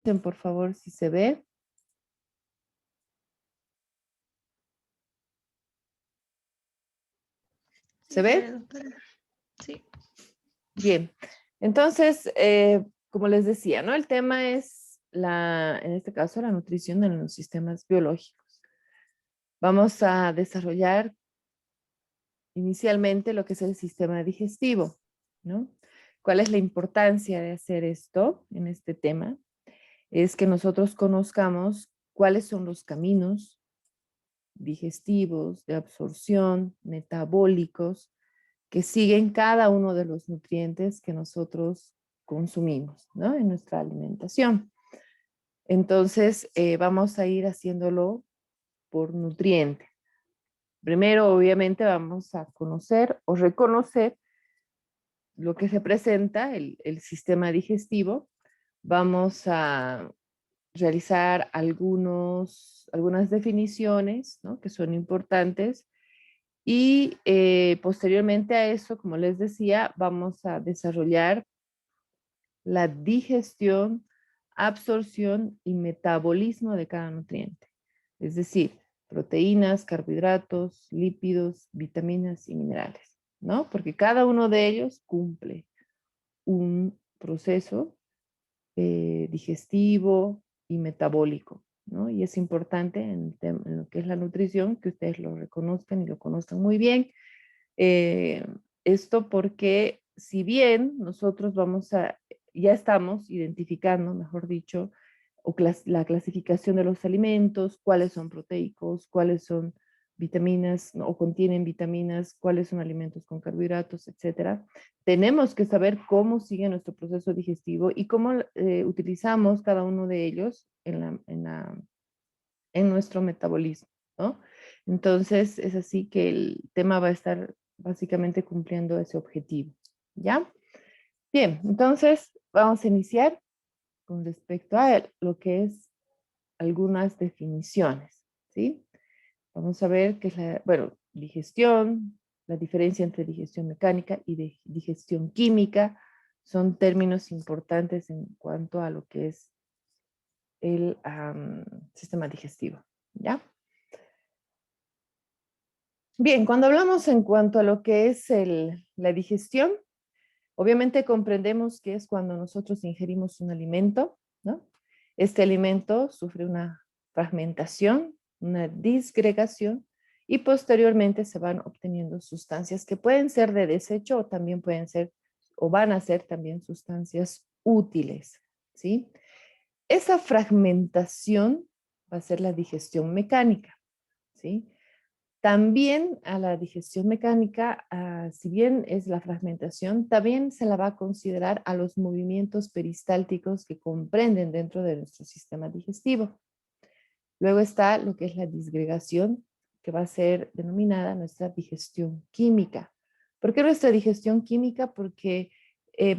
Por favor, si se ve. ¿Se Sí, se ve, ve? doctora. Sí. Bien. Entonces, como les decía, ¿no? El tema es en este caso, la nutrición en los sistemas biológicos. Vamos a desarrollar inicialmente lo que es el sistema digestivo, ¿no? ¿Cuál es la importancia de hacer esto en este tema? Es que nosotros conozcamos cuáles son los caminos digestivos, de absorción, metabólicos, que siguen cada uno de los nutrientes que nosotros consumimos, ¿no? En nuestra alimentación. Entonces, vamos a ir haciéndolo por nutriente. Primero, obviamente, vamos a conocer o reconocer lo que representa el sistema digestivo. Vamos a realizar algunas definiciones, ¿no? Que son importantes. Y posteriormente a eso, como les decía, vamos a desarrollar la digestión, absorción y metabolismo de cada nutriente. Es decir, proteínas, carbohidratos, lípidos, vitaminas y minerales, ¿no? Porque cada uno de ellos cumple un proceso digestivo y metabólico, ¿no? Y es importante en lo que es la nutrición que ustedes lo reconozcan y lo conozcan muy bien. Eh, Esto porque si bien nosotros ya estamos identificando, mejor dicho, la clasificación de los alimentos, cuáles son proteicos, cuáles son vitaminas, ¿no? O contienen vitaminas, cuáles son alimentos con carbohidratos, etcétera. Tenemos que saber cómo sigue nuestro proceso digestivo y cómo utilizamos cada uno de ellos en nuestro metabolismo, ¿no? Entonces, es así que el tema va a estar básicamente cumpliendo ese objetivo, ¿ya? Bien, entonces vamos a iniciar con respecto a lo que es algunas definiciones, ¿sí? Vamos a ver qué es bueno, digestión, la diferencia entre digestión mecánica y digestión química son términos importantes en cuanto a lo que es el sistema digestivo, ¿ya? Bien, cuando hablamos en cuanto a lo que es la digestión, obviamente comprendemos que es cuando nosotros ingerimos un alimento, ¿no? Este alimento sufre una fragmentación, una disgregación y posteriormente se van obteniendo sustancias que pueden ser de desecho o también pueden ser o van a ser también sustancias útiles, ¿sí? Esa fragmentación va a ser la digestión mecánica, ¿sí? También a la digestión mecánica, si bien es la fragmentación, también se la va a considerar a los movimientos peristálticos que comprenden dentro de nuestro sistema digestivo. Luego está lo que es la disgregación, que va a ser denominada nuestra digestión química. ¿Por qué nuestra digestión química? Porque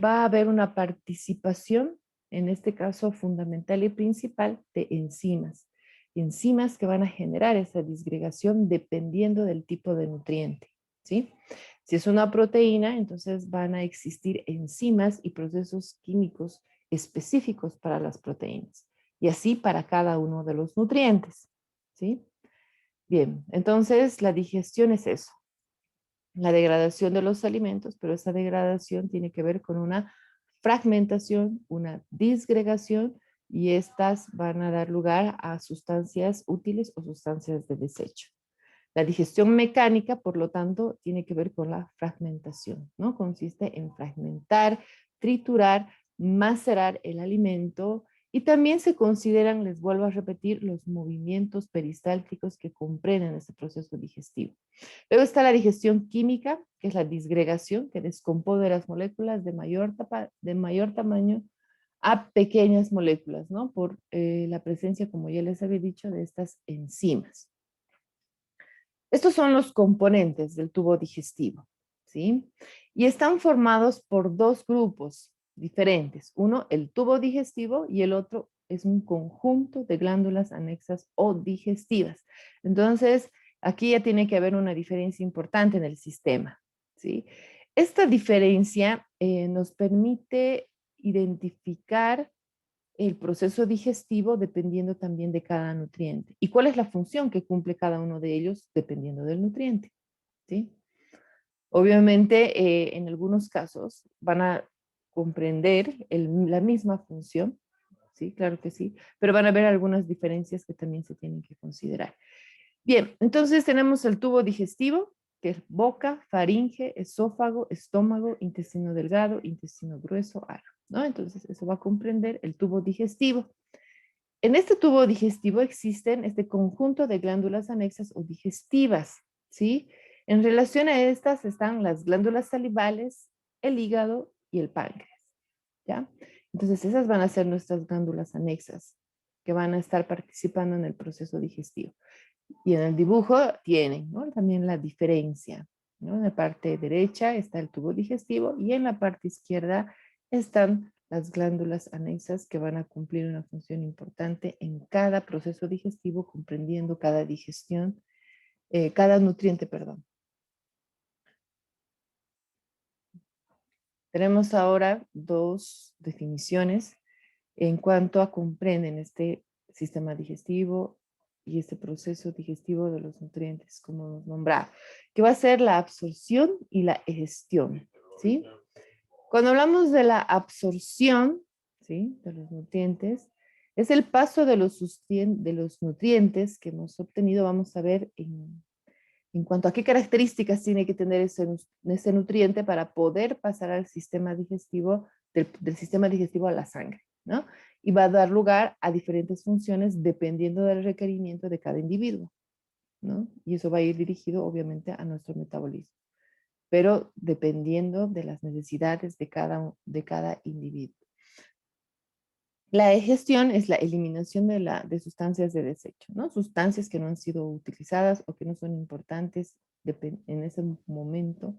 va a haber una participación, en este caso fundamental y principal, de enzimas. Enzimas que van a generar esa disgregación dependiendo del tipo de nutriente, ¿sí? Si es una proteína, entonces van a existir enzimas y procesos químicos específicos para las proteínas y así para cada uno de los nutrientes, ¿sí? Bien, entonces la digestión es eso, la degradación de los alimentos, pero esa degradación tiene que ver con una fragmentación, una disgregación y estas van a dar lugar a sustancias útiles o sustancias de desecho. La digestión mecánica, por lo tanto, tiene que ver con la fragmentación, ¿no? Consiste en fragmentar, triturar, macerar el alimento y también se consideran, les vuelvo a repetir, los movimientos peristálticos que comprenden ese proceso digestivo. Luego está la digestión química, que es la disgregación, que descompone las moléculas de mayor tamaño a pequeñas moléculas, ¿no? Por la presencia, como ya les había dicho, de estas enzimas. Estos son los componentes del tubo digestivo, ¿sí? Y están formados por dos grupos diferentes. Uno, el tubo digestivo, y el otro es un conjunto de glándulas anexas o digestivas. Entonces, aquí ya tiene que haber una diferencia importante en el sistema, ¿sí? Esta diferencia nos permite identificar el proceso digestivo dependiendo también de cada nutriente. ¿Y cuál es la función que cumple cada uno de ellos dependiendo del nutriente? ¿Sí? Obviamente, en algunos casos van a comprender la misma función, ¿sí? Claro que sí, pero van a haber algunas diferencias que también se tienen que considerar. Bien, entonces tenemos el tubo digestivo, que es boca, faringe, esófago, estómago, intestino delgado, intestino grueso, ano, ¿no? Entonces eso va a comprender el tubo digestivo. En este tubo digestivo existen este conjunto de glándulas anexas o digestivas, ¿sí? En relación a estas están las glándulas salivales, el hígado y el páncreas, ¿ya? Entonces esas van a ser nuestras glándulas anexas que van a estar participando en el proceso digestivo. Y en el dibujo tienen, ¿no? También la diferencia, ¿no? En la parte derecha está el tubo digestivo y en la parte izquierda están las glándulas anexas que van a cumplir una función importante en cada proceso digestivo, comprendiendo cada digestión, cada nutriente, perdón. Tenemos ahora dos definiciones en cuanto a comprenden este sistema digestivo y este proceso digestivo de los nutrientes, como hemos nombrado, que va a ser la absorción y la egestión, ¿sí? Cuando hablamos de la absorción, ¿sí? De los nutrientes, es el paso de los nutrientes que hemos obtenido, vamos a ver en cuanto a qué características tiene que tener ese nutriente para poder pasar al sistema digestivo, del sistema digestivo a la sangre, ¿no? Y va a dar lugar a diferentes funciones dependiendo del requerimiento de cada individuo, ¿no? Y eso va a ir dirigido obviamente a nuestro metabolismo, pero dependiendo de las necesidades de cada individuo. La egestión es la eliminación de sustancias de desecho, ¿no? Sustancias que no han sido utilizadas o que no son importantes en ese momento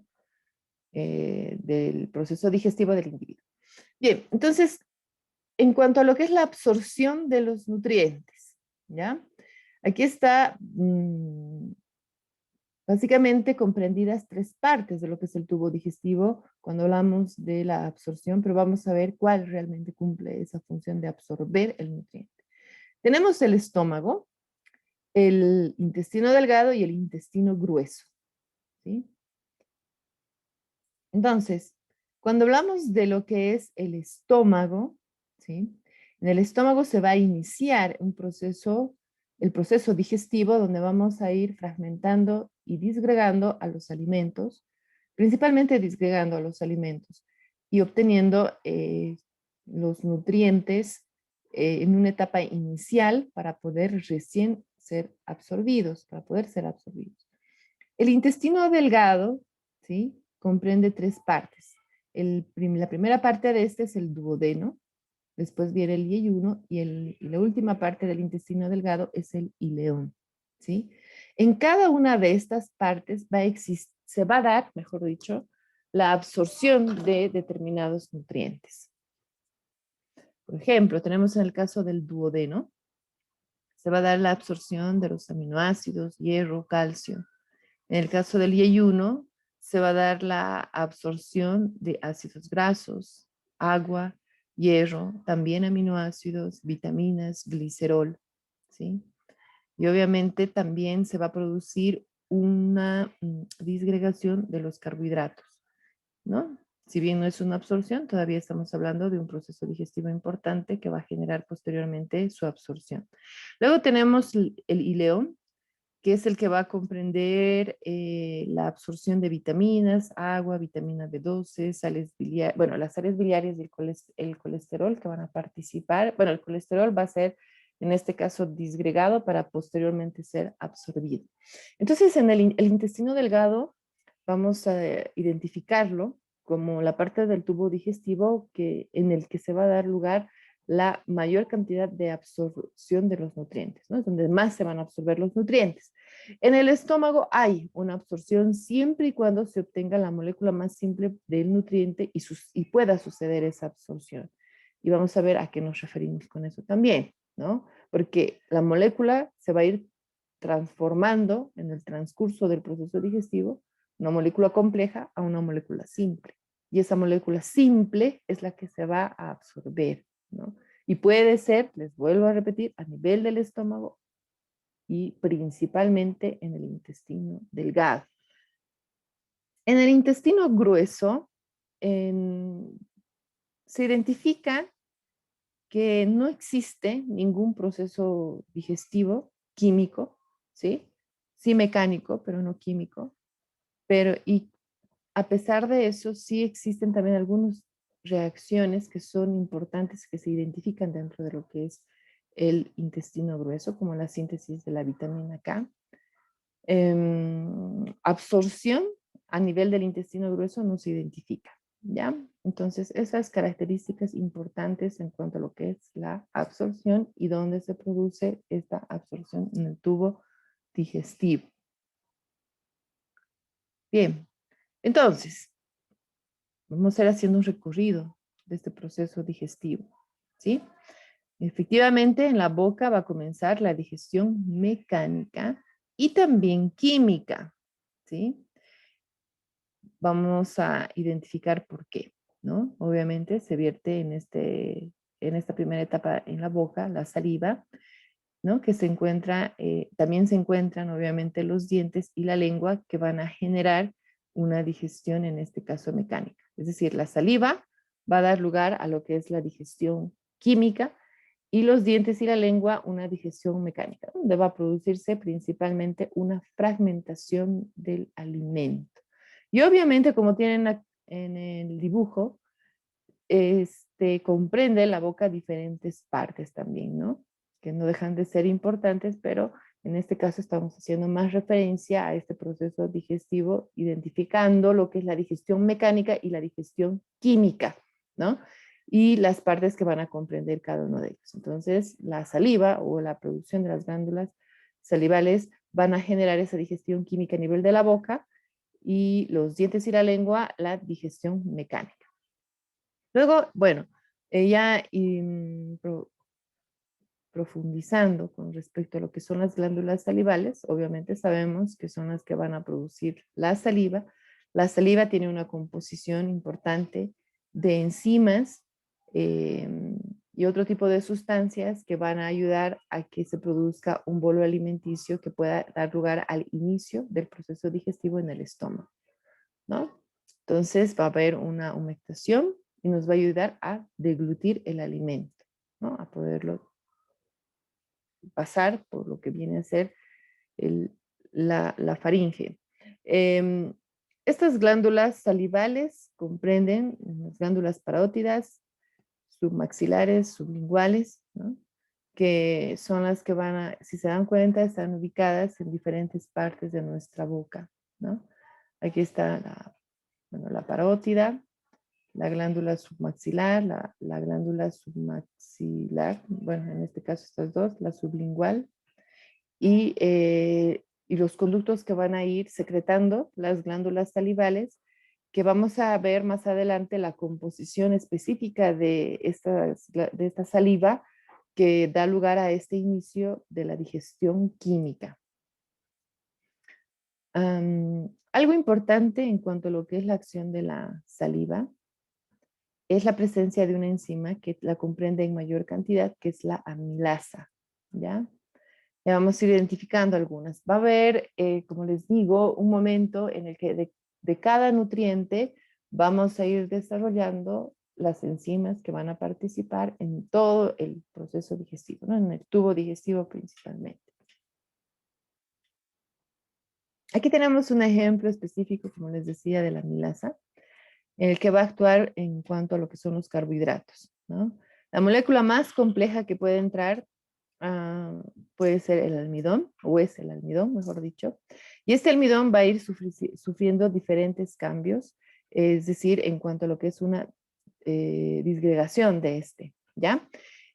del proceso digestivo del individuo. Bien, entonces, en cuanto a lo que es la absorción de los nutrientes, ¿ya? Aquí está básicamente comprendidas tres partes de lo que es el tubo digestivo cuando hablamos de la absorción, pero vamos a ver cuál realmente cumple esa función de absorber el nutriente. Tenemos el estómago, el intestino delgado y el intestino grueso, ¿sí? Entonces, cuando hablamos de lo que es el estómago, ¿sí? En el estómago se va a iniciar el proceso digestivo donde vamos a ir fragmentando y disgregando a los alimentos, principalmente disgregando a los alimentos y obteniendo los nutrientes en una etapa inicial para poder recién ser absorbidos, para poder ser absorbidos. El intestino delgado, ¿sí? Comprende tres partes. La primera parte de este es el duodeno, después viene el yeyuno y la última parte del intestino delgado es el ileón, ¿sí? En cada una de estas partes se va a dar, mejor dicho, la absorción de determinados nutrientes. Por ejemplo, tenemos en el caso del duodeno, se va a dar la absorción de los aminoácidos, hierro, calcio. En el caso del yeyuno, se va a dar la absorción de ácidos grasos, agua, hierro, también aminoácidos, vitaminas, glicerol, ¿sí? Y obviamente también se va a producir una disgregación de los carbohidratos, ¿no? Si bien no es una absorción, todavía estamos hablando de un proceso digestivo importante que va a generar posteriormente su absorción. Luego tenemos el ileón, que es el que va a comprender la absorción de vitaminas, agua, vitamina B12, sales biliares, bueno, las sales biliares y el colesterol que van a participar. Bueno, el colesterol va a ser, en este caso, disgregado para posteriormente ser absorbido. Entonces, en el intestino delgado vamos a identificarlo como la parte del tubo digestivo en el que se va a dar lugar la mayor cantidad de absorción de los nutrientes, ¿no? Es donde más se van a absorber los nutrientes. En el estómago hay una absorción siempre y cuando se obtenga la molécula más simple del nutriente y pueda suceder esa absorción. Y vamos a ver a qué nos referimos con eso también, ¿no? Porque la molécula se va a ir transformando en el transcurso del proceso digestivo, una molécula compleja a una molécula simple. Y esa molécula simple es la que se va a absorber, ¿no? Y puede ser, les vuelvo a repetir, a nivel del estómago y principalmente en el intestino delgado. En el intestino grueso se identifica que no existe ningún proceso digestivo químico, ¿sí? Sí mecánico, pero no químico. Y a pesar de eso, sí existen también algunas reacciones que son importantes, que se identifican dentro de lo que es el intestino grueso, como la síntesis de la vitamina K. Absorción a nivel del intestino grueso no se identifica, ¿ya? Entonces, esas características importantes en cuanto a lo que es la absorción y dónde se produce esta absorción en el tubo digestivo. Bien, entonces, vamos a ir haciendo un recorrido de este proceso digestivo, ¿sí? Efectivamente, en la boca va a comenzar la digestión mecánica y también química, ¿sí? Vamos a identificar por qué, ¿no? Obviamente se vierte en esta primera etapa en la boca, la saliva, ¿no? Que se encuentra, también se encuentran obviamente los dientes y la lengua que van a generar una digestión, en este caso mecánica. Es decir, la saliva va a dar lugar a lo que es la digestión química y los dientes y la lengua una digestión mecánica, donde va a producirse principalmente una fragmentación del alimento. Y obviamente, como tienen en el dibujo, comprende la boca diferentes partes también, ¿no? Que no dejan de ser importantes, pero en este caso estamos haciendo más referencia a este proceso digestivo, identificando lo que es la digestión mecánica y la digestión química, ¿no? Y las partes que van a comprender cada uno de ellos. Entonces, la saliva o la producción de las glándulas salivales van a generar esa digestión química a nivel de la boca y los dientes y la lengua, la digestión mecánica. Luego, bueno, ya profundizando con respecto a lo que son las glándulas salivales, obviamente sabemos que son las que van a producir la saliva. La saliva tiene una composición importante de enzimas y otro tipo de sustancias que van a ayudar a que se produzca un bolo alimenticio que pueda dar lugar al inicio del proceso digestivo en el estómago, ¿no? Entonces va a haber una humectación y nos va a ayudar a deglutir el alimento, ¿no? A poderlo pasar por lo que viene a ser la faringe. Eh, Estas glándulas salivales comprenden las glándulas parótidas, submaxilares, sublinguales, ¿no? Que son las que van a, si se dan cuenta, están ubicadas en diferentes partes de nuestra boca, ¿no? Aquí está la parótida, la glándula submaxilar, la glándula submaxilar, bueno, en este caso estas dos, la sublingual, y los conductos que van a ir secretando las glándulas salivales, que vamos a ver más adelante la composición específica de esta saliva que da lugar a este inicio de la digestión química. Algo importante en cuanto a lo que es la acción de la saliva es la presencia de una enzima que la comprende en mayor cantidad, que es la amilasa, ¿ya? Ya vamos a ir identificando algunas. Va a haber, como les digo, un momento en el que de cada nutriente vamos a ir desarrollando las enzimas que van a participar en todo el proceso digestivo, ¿no? En el tubo digestivo principalmente. Aquí tenemos un ejemplo específico, como les decía, de la amilasa, el que va a actuar en cuanto a lo que son los carbohidratos, ¿no? La molécula más compleja que puede entrar puede ser el almidón, o es el almidón, mejor dicho, y este almidón va a ir sufriendo diferentes cambios, es decir, en cuanto a lo que es una disgregación de este, ¿ya?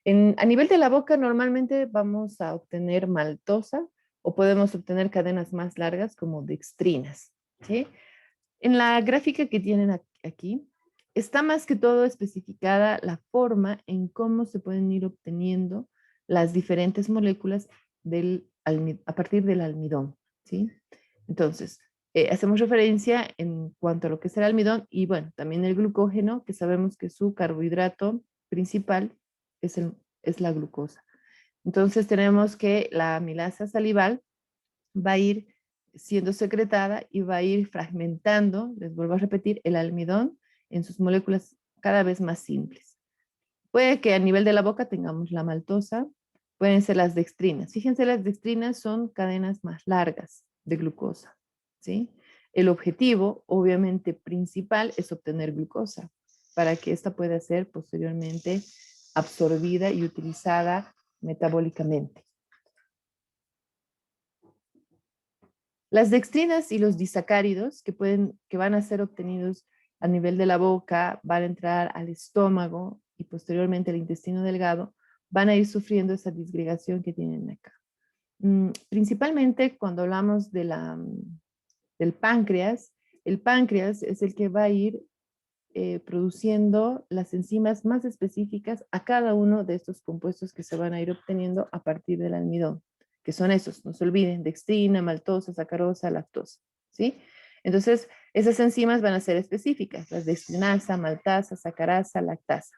A nivel de la boca normalmente vamos a obtener maltosa o podemos obtener cadenas más largas como dextrinas, ¿sí? En la gráfica que tienen aquí, está más que todo especificada la forma en cómo se pueden ir obteniendo las diferentes moléculas a partir del almidón, ¿sí? Entonces, hacemos referencia en cuanto a lo que es el almidón y bueno, también el glucógeno, que sabemos que su carbohidrato principal es es la glucosa. Entonces tenemos que la amilasa salival va a ir siendo secretada y va a ir fragmentando, les vuelvo a repetir, el almidón en sus moléculas cada vez más simples. Puede que a nivel de la boca tengamos la maltosa, pueden ser las dextrinas. Fíjense, las dextrinas son cadenas más largas de glucosa, ¿sí? El objetivo, obviamente, principal es obtener glucosa para que ésta pueda ser posteriormente absorbida y utilizada metabólicamente. Las dextrinas y los disacáridos que van a ser obtenidos a nivel de la boca, van a entrar al estómago y posteriormente al intestino delgado, van a ir sufriendo esa disgregación que tienen acá. Principalmente cuando hablamos de del páncreas, el páncreas es el que va a ir produciendo las enzimas más específicas a cada uno de estos compuestos que se van a ir obteniendo a partir del almidón, que son esos, no se olviden, dextrina, maltosa, sacarosa, lactosa, ¿sí? Entonces, esas enzimas van a ser específicas, las dextrinasa, maltasa, sacarasa, lactasa,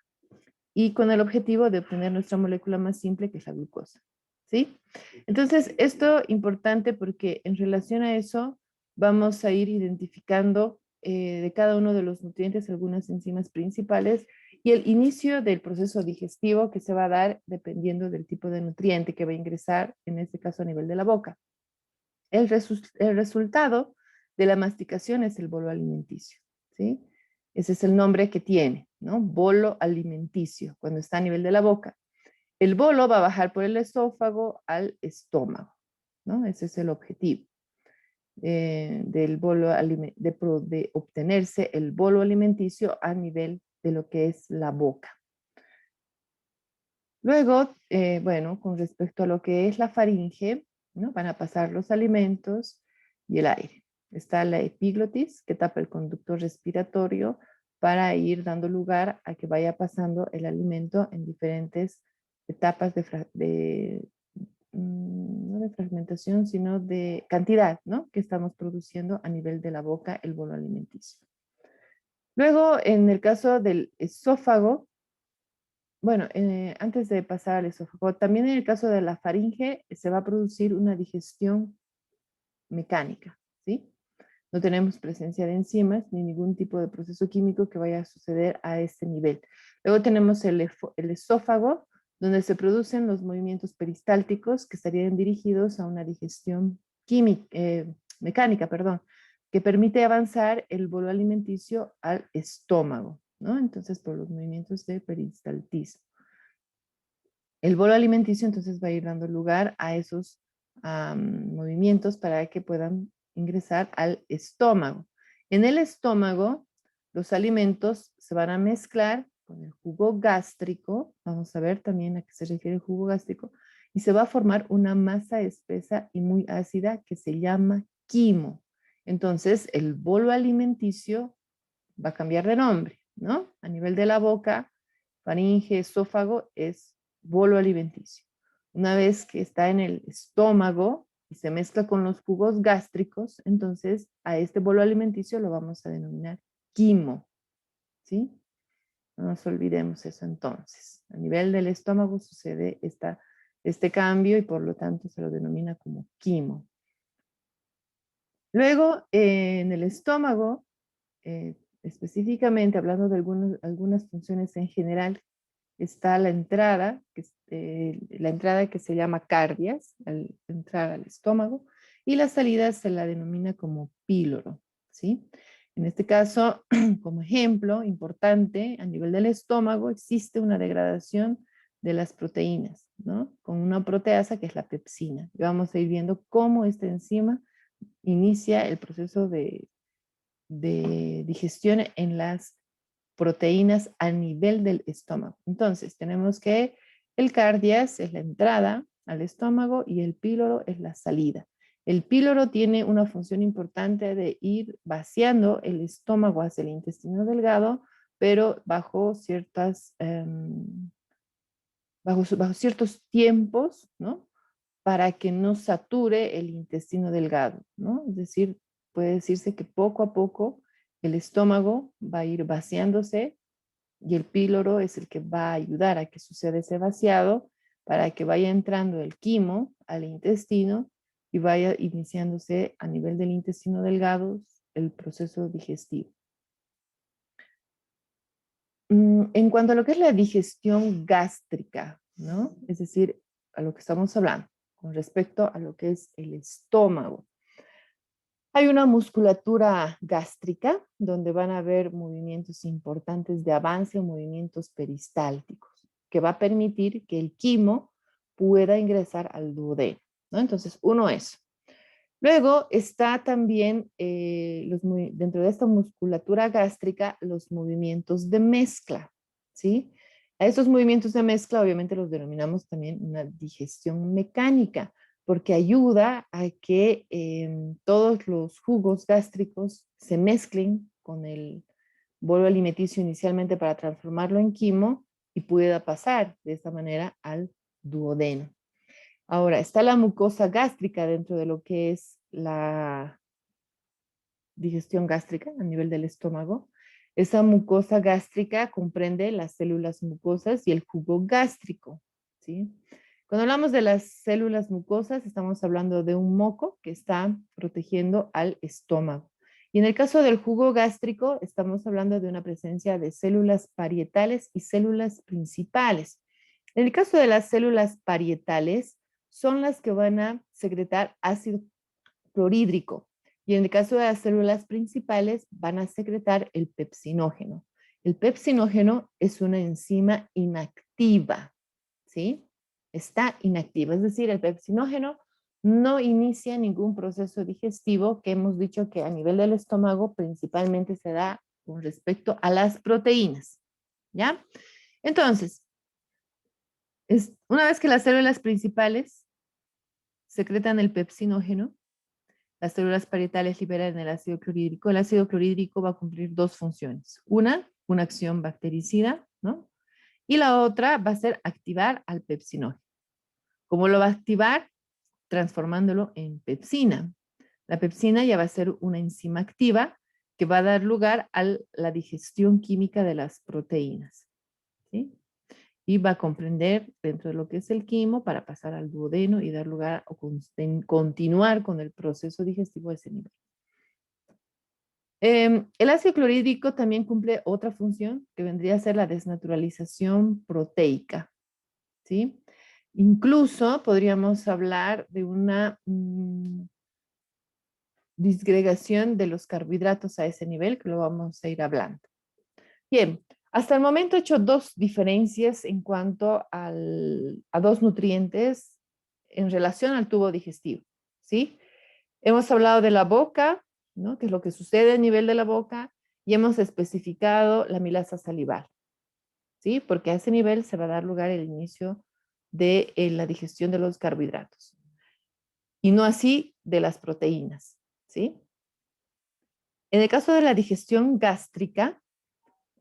y con el objetivo de obtener nuestra molécula más simple, que es la glucosa, ¿sí? Entonces, esto es importante porque en relación a eso vamos a ir identificando de cada uno de los nutrientes algunas enzimas principales y el inicio del proceso digestivo que se va a dar dependiendo del tipo de nutriente que va a ingresar, en este caso a nivel de la boca. El resultado de la masticación es el bolo alimenticio, ¿sí? Ese es el nombre que tiene, ¿no? Bolo alimenticio, cuando está a nivel de la boca. El bolo va a bajar por el esófago al estómago, ¿no? Ese es el objetivo del bolo de obtenerse el bolo alimenticio a nivel de lo que es la boca. Luego, bueno, con respecto a lo que es la faringe, ¿no? Van a pasar los alimentos y el aire. Está la epiglotis, que tapa el conducto respiratorio para ir dando lugar a que vaya pasando el alimento en diferentes etapas no de fragmentación, sino de cantidad, ¿no? Que estamos produciendo a nivel de la boca, el bolo alimenticio. Luego, en el caso del esófago, bueno, antes de pasar al esófago, también en el caso de la faringe se va a producir una digestión mecánica, ¿sí? No tenemos presencia de enzimas ni ningún tipo de proceso químico que vaya a suceder a este nivel. Luego tenemos el esófago, donde se producen los movimientos peristálticos que estarían dirigidos a una digestión mecánica, perdón, que permite avanzar el bolo alimenticio al estómago, ¿no? Entonces, por los movimientos de peristaltismo. El bolo alimenticio entonces va a ir dando lugar a esos movimientos para que puedan ingresar al estómago. En el estómago, los alimentos se van a mezclar con el jugo gástrico. Vamos a ver también a qué se refiere el jugo gástrico. Y se va a formar una masa espesa y muy ácida que se llama quimo. Entonces, el bolo alimenticio va a cambiar de nombre, ¿no? A nivel de la boca, faringe, esófago es bolo alimenticio. Una vez que está en el estómago y se mezcla con los jugos gástricos, entonces a este bolo alimenticio lo vamos a denominar quimo, ¿sí? No nos olvidemos eso entonces. A nivel del estómago sucede este cambio y por lo tanto se lo denomina como quimo. Luego, en el estómago, específicamente hablando de algunas funciones en general, está la entrada que se llama cardias, al entrar al estómago, y la salida se la denomina como píloro, ¿sí? En este caso, como ejemplo importante, a nivel del estómago existe una degradación de las proteínas, ¿no? Con una proteasa que es la pepsina. Y vamos a ir viendo cómo esta enzima inicia el proceso de digestión en las proteínas a nivel del estómago. Entonces, tenemos que el cardias es la entrada al estómago y el píloro es la salida. El píloro tiene una función importante de ir vaciando el estómago hacia el intestino delgado, pero bajo ciertos tiempos, ¿no? Para que no sature el intestino delgado, ¿no? Es decir, puede decirse que poco a poco el estómago va a ir vaciándose Y el píloro es el que va a ayudar a que suceda ese vaciado para que vaya entrando el quimo al intestino y vaya iniciándose a nivel del intestino delgado el proceso digestivo. En cuanto a lo que es la digestión gástrica, ¿no? Es decir, a lo que estamos hablando, con respecto a lo que es el estómago. Hay una musculatura gástrica donde van a haber movimientos importantes de avance o movimientos peristálticos, que va a permitir que el quimo pueda ingresar al duodeno, ¿no? Entonces, uno es. Luego está también dentro de esta musculatura gástrica los movimientos de mezcla, ¿sí? A estos movimientos de mezcla obviamente los denominamos también una digestión mecánica, porque ayuda a que todos los jugos gástricos se mezclen con el bolo alimenticio inicialmente para transformarlo en quimo y pueda pasar de esta manera al duodeno. Ahora, está la mucosa gástrica dentro de lo que es la digestión gástrica a nivel del estómago. Esa mucosa gástrica comprende las células mucosas y el jugo gástrico, ¿sí? Cuando hablamos de las células mucosas, estamos hablando de un moco que está protegiendo al estómago. Y en el caso del jugo gástrico, estamos hablando de una presencia de células parietales y células principales. En el caso de las células parietales, son las que van a secretar ácido clorhídrico. Y en el caso de las células principales, van a secretar el pepsinógeno. El pepsinógeno es una enzima inactiva, ¿sí? Está inactiva, es decir, el pepsinógeno no inicia ningún proceso digestivo que hemos dicho que a nivel del estómago principalmente se da con respecto a las proteínas, ¿ya? Entonces, una vez que las células principales secretan el pepsinógeno, las células parietales liberan el ácido clorhídrico. El ácido clorhídrico va a cumplir dos funciones. Una acción bactericida, ¿no? Y la otra va a ser activar al pepsinógeno. ¿Cómo lo va a activar? Transformándolo en pepsina. La pepsina ya va a ser una enzima activa que va a dar lugar a la digestión química de las proteínas, ¿sí? Y va a comprender dentro de lo que es el quimo para pasar al duodeno y dar lugar o continuar con el proceso digestivo a ese nivel. El ácido clorhídrico también cumple otra función que vendría a ser la desnaturalización proteica, ¿sí? Incluso podríamos hablar de una disgregación de los carbohidratos a ese nivel, que lo vamos a ir hablando. Bien, hasta el momento he hecho dos diferencias en cuanto a dos nutrientes en relación al tubo digestivo, ¿sí? Hemos hablado de la boca, ¿no? Que es lo que sucede a nivel de la boca, y hemos especificado la amilasa salival, ¿sí? Porque a ese nivel se va a dar lugar el inicio de la digestión de los carbohidratos, y no así de las proteínas, ¿sí? En el caso de la digestión gástrica,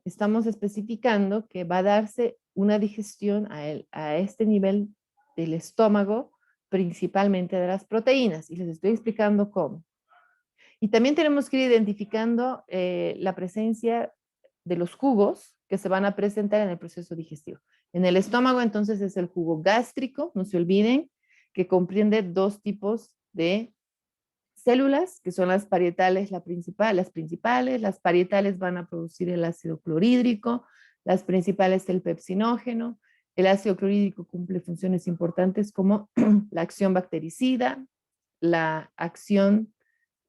estamos especificando que va a darse una digestión a este nivel del estómago, principalmente de las proteínas, y les estoy explicando cómo. Y también tenemos que ir identificando la presencia de los jugos que se van a presentar en el proceso digestivo. En el estómago, entonces, es el jugo gástrico, no se olviden, que comprende dos tipos de células, que son las parietales, las principales. Las parietales van a producir el ácido clorhídrico, las principales el pepsinógeno. El ácido clorhídrico cumple funciones importantes como la acción bactericida, la acción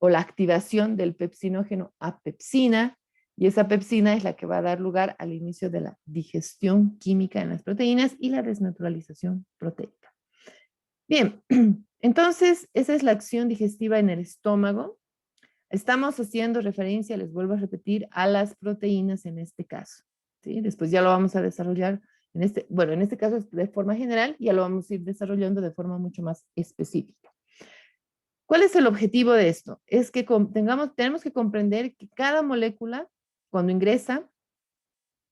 o la activación del pepsinógeno a pepsina, y esa pepsina es la que va a dar lugar al inicio de la digestión química en las proteínas y la desnaturalización proteica. Bien, entonces esa es la acción digestiva en el estómago. Estamos haciendo referencia, les vuelvo a repetir, a las proteínas en este caso, ¿sí? Después ya lo vamos a desarrollar en este caso es de forma general, ya lo vamos a ir desarrollando de forma mucho más específica. ¿Cuál es el objetivo de esto? Es que tenemos que comprender que cada molécula, cuando ingresa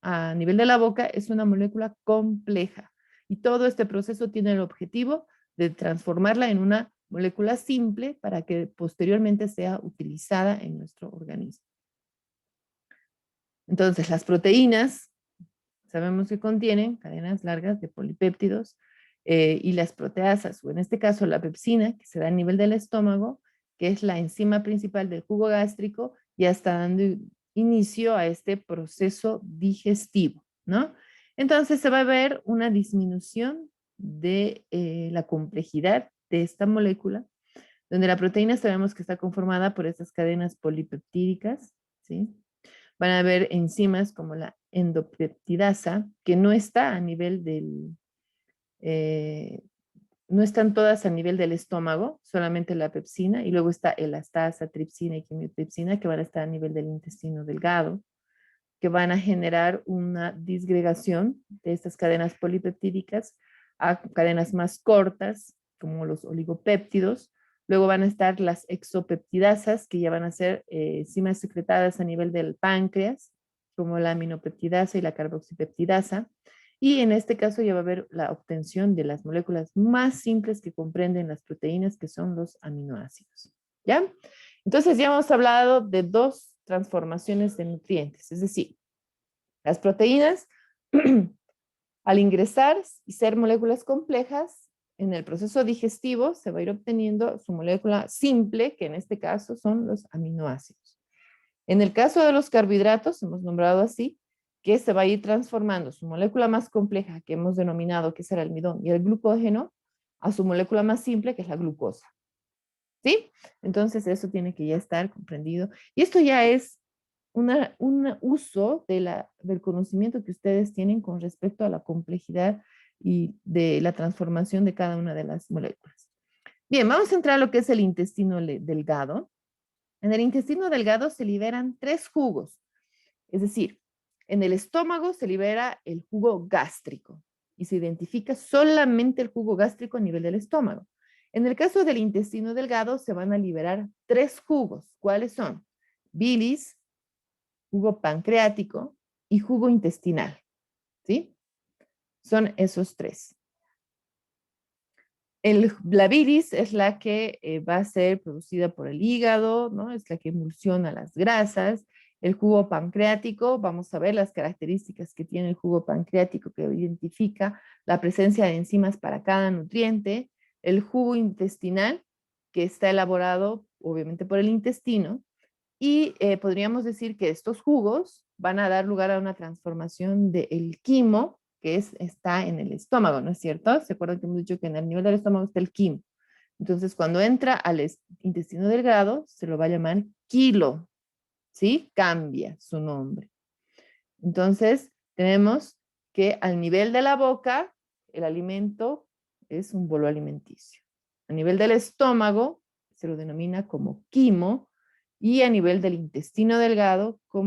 a nivel de la boca, es una molécula compleja. Y todo este proceso tiene el objetivo de transformarla en una molécula simple para que posteriormente sea utilizada en nuestro organismo. Entonces, las proteínas sabemos que contienen cadenas largas de polipéptidos y las proteasas, o en este caso la pepsina, que se da a nivel del estómago, que es la enzima principal del jugo gástrico, ya está dando inicio a este proceso digestivo, ¿no? Entonces se va a ver una disminución de la complejidad de esta molécula, donde la proteína sabemos que está conformada por estas cadenas polipeptídicas, ¿sí? Van a haber enzimas como la endopeptidasa, que no está a nivel eh, no están todas a nivel del estómago, solamente la pepsina, y luego está elastasa, tripsina y quimiotripsina, que van a estar a nivel del intestino delgado, que van a generar una disgregación de estas cadenas polipeptídicas a cadenas más cortas, como los oligopéptidos. Luego van a estar las exopeptidasas, que ya van a ser enzimas secretadas a nivel del páncreas, como la aminopeptidasa y la carboxipeptidasa. Y en este caso ya va a haber la obtención de las moléculas más simples que comprenden las proteínas, que son los aminoácidos. ¿Ya? Entonces ya hemos hablado de dos transformaciones de nutrientes, es decir, las proteínas al ingresar y ser moléculas complejas, en el proceso digestivo se va a ir obteniendo su molécula simple, que en este caso son los aminoácidos. En el caso de los carbohidratos, hemos nombrado así, que se va a ir transformando su molécula más compleja, que hemos denominado que es el almidón y el glucógeno, a su molécula más simple, que es la glucosa. ¿Sí? Entonces eso tiene que ya estar comprendido. Y esto ya es un uso del conocimiento que ustedes tienen con respecto a la complejidad y de la transformación de cada una de las moléculas. Bien, vamos a entrar a lo que es el intestino delgado. En el intestino delgado se liberan tres jugos, es decir, en el estómago se libera el jugo gástrico y se identifica solamente el jugo gástrico a nivel del estómago. En el caso del intestino delgado se van a liberar tres jugos. ¿Cuáles son? Bilis, jugo pancreático y jugo intestinal. ¿Sí? Son esos tres. La bilis es la que va a ser producida por el hígado, ¿no? Es la que emulsiona las grasas. El jugo pancreático, vamos a ver las características que tiene el jugo pancreático, que identifica la presencia de enzimas para cada nutriente. El jugo intestinal, que está elaborado obviamente por el intestino. Y podríamos decir que estos jugos van a dar lugar a una transformación del quimo, que está en el estómago, ¿no es cierto? ¿Se acuerdan que hemos dicho que en el nivel del estómago está el quimo? Entonces, cuando entra al intestino delgado, se lo va a llamar quilo, ¿sí? Cambia su nombre. Entonces, tenemos que al nivel de la boca, el alimento es un bolo alimenticio. A nivel del estómago, se lo denomina como quimo, y a nivel del intestino delgado, como